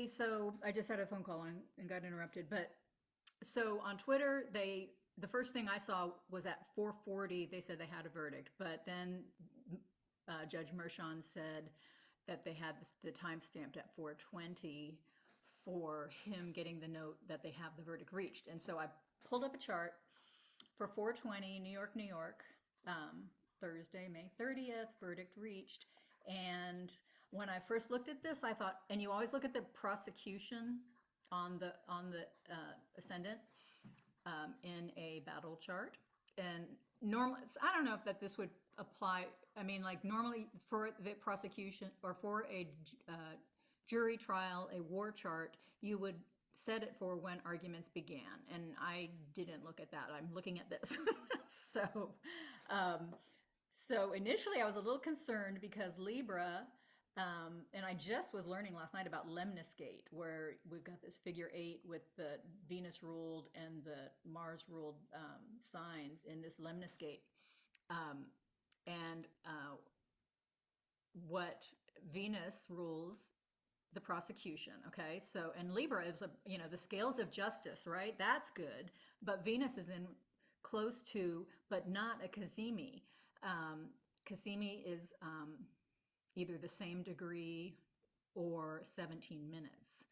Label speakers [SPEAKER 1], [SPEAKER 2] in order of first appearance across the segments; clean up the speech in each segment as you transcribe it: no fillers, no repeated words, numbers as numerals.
[SPEAKER 1] So I just had a phone call and got interrupted. But so on Twitter, the first thing I saw was at 4:40. They said they had a verdict, but then Judge Mershon said that they had the time stamped at 4:20 for him getting the note that they have the verdict reached. And so I pulled up a chart for 4:20, New York, New York, Thursday, May 30th, verdict reached. And when I first looked at this, I thought, and you always look at the prosecution on the ascendant in a battle chart. And normally, I don't know if that this would apply. I mean, like normally for the prosecution or for a jury trial, a war chart, you would set it for when arguments began. And I didn't look at that. I'm looking at this. so, um, so initially I was a little concerned because Libra, and I just was learning last night about lemniscate, where we've got this figure eight with the Venus ruled and the Mars ruled signs in this lemniscate. Um, and what Venus rules the prosecution. Okay. So, and Libra is the scales of justice, right? That's good. But Venus is in close to, but not a Cazimi. Cazimi is either the same degree or 17 minutes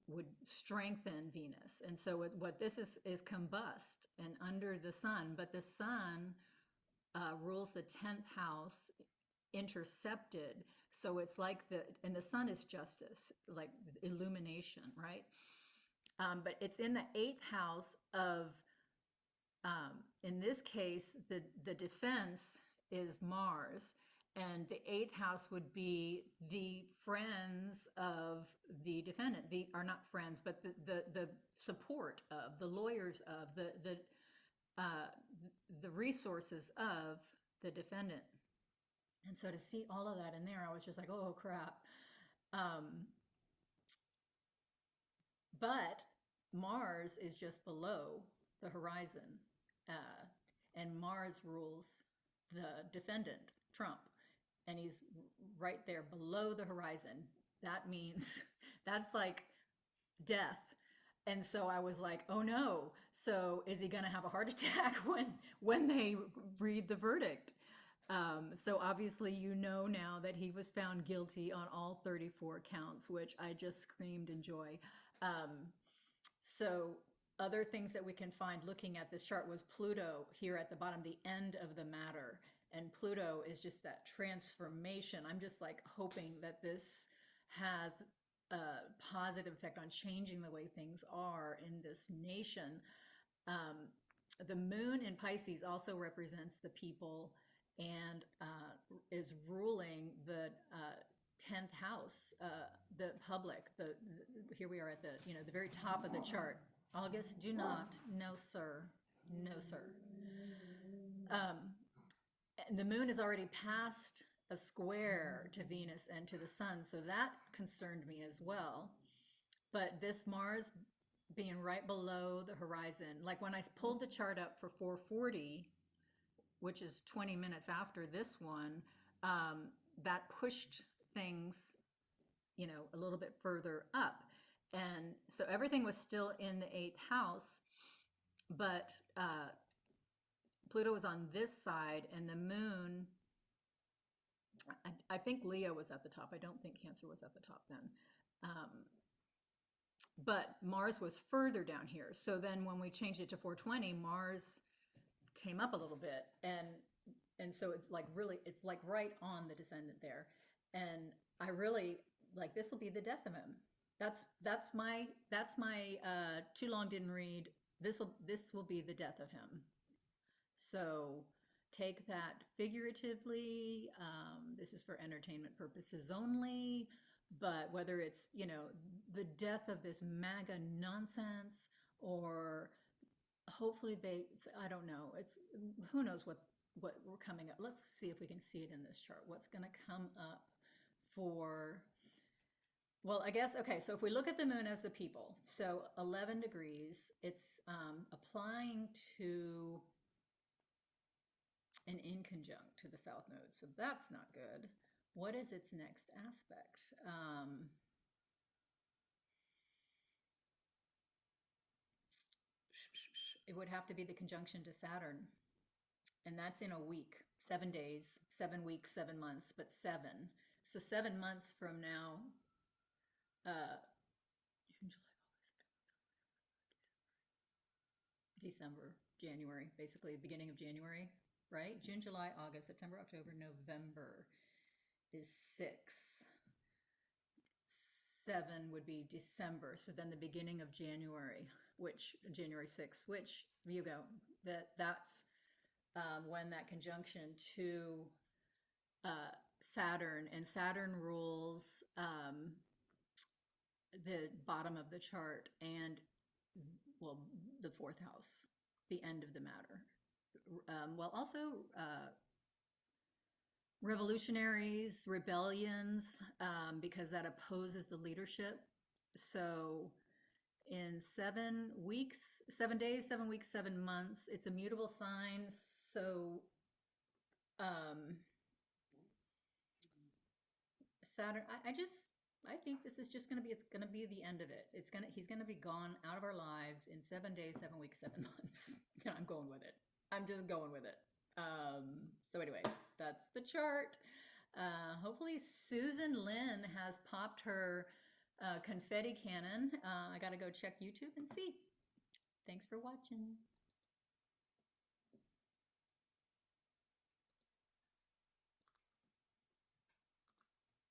[SPEAKER 1] would strengthen Venus. And so what this is combust and under the sun, but the sun rules the 10th house intercepted. So it's like and the sun is justice, like illumination, right? But it's in the 8th house of, in this case, the defense is Mars. And the 8th house would be the friends of the defendant. The are not friends, but the support of the lawyers of uh, the resources of the defendant. And so to see all of that in there, I was just like, oh crap. Um, but Mars is just below the horizon, uh, and Mars rules the defendant, Trump, and he's right there below the horizon. That means that's like death. And so I was like, oh no. So is he going to have a heart attack when they read the verdict? So obviously, you know now that he was found guilty on all 34 counts, which I just screamed in joy. Um, so other things that we can find looking at this chart was Pluto here at the bottom, the end of the matter. And Pluto is just that transformation. I'm just like hoping that this has a positive effect on changing the way things are in this nation. Um, the moon in Pisces also represents the people and is ruling the 10th house, the public. Here we are at the very top of the chart. August, do not, no sir, no sir. And the moon is already past a square to Venus and to the sun, so that concerned me as well. But this Mars being right below the horizon, like when I pulled the chart up for 4:40, which is 20 minutes after this one, that pushed things, a little bit further up. And so everything was still in the 8th house, but Pluto was on this side, and the moon, I think Leo was at the top. I don't think Cancer was at the top then. Um, but Mars was further down here. So then when we changed it to 4:20, Mars came up a little bit, and so it's like really, it's like right on the descendant there. And I really like, this will be the death of him. That's my too long didn't read. This will be the death of him. So take that figuratively. This is for entertainment purposes only. But whether it's, the death of this MAGA nonsense, or hopefully I don't know. Who knows what we're coming up. Let's see if we can see it in this chart. What's going to come up for, well, I guess, okay, so if we look at the moon as the people, so 11 degrees, it's applying to an inconjunct to the south node. So that's not good. What is its next aspect? it would have to be the conjunction to Saturn, and that's in a week, 7 days, 7 weeks, 7 months, but seven. So 7 months from now, uh, December, January, basically the beginning of January, right? June, July, August, September, October, November is 6. 7 would be December. So then the beginning of January, which January 6th, which you go, that's when that conjunction to Saturn, and Saturn rules the bottom of the chart and, well, the fourth house, the end of the matter. Well, also revolutionaries, rebellions, because that opposes the leadership. So in 7 weeks, 7 days, 7 weeks, 7 months, it's a mutable sign. So um, Saturn, I think this is just going to be, it's going to be the end of it. He's going to be gone out of our lives in 7 days, 7 weeks, 7 months. I'm going with it. I'm just going with it. So anyway, that's the chart. Hopefully Susan Lynn has popped her confetti cannon. I got to go check YouTube and see. Thanks for watching.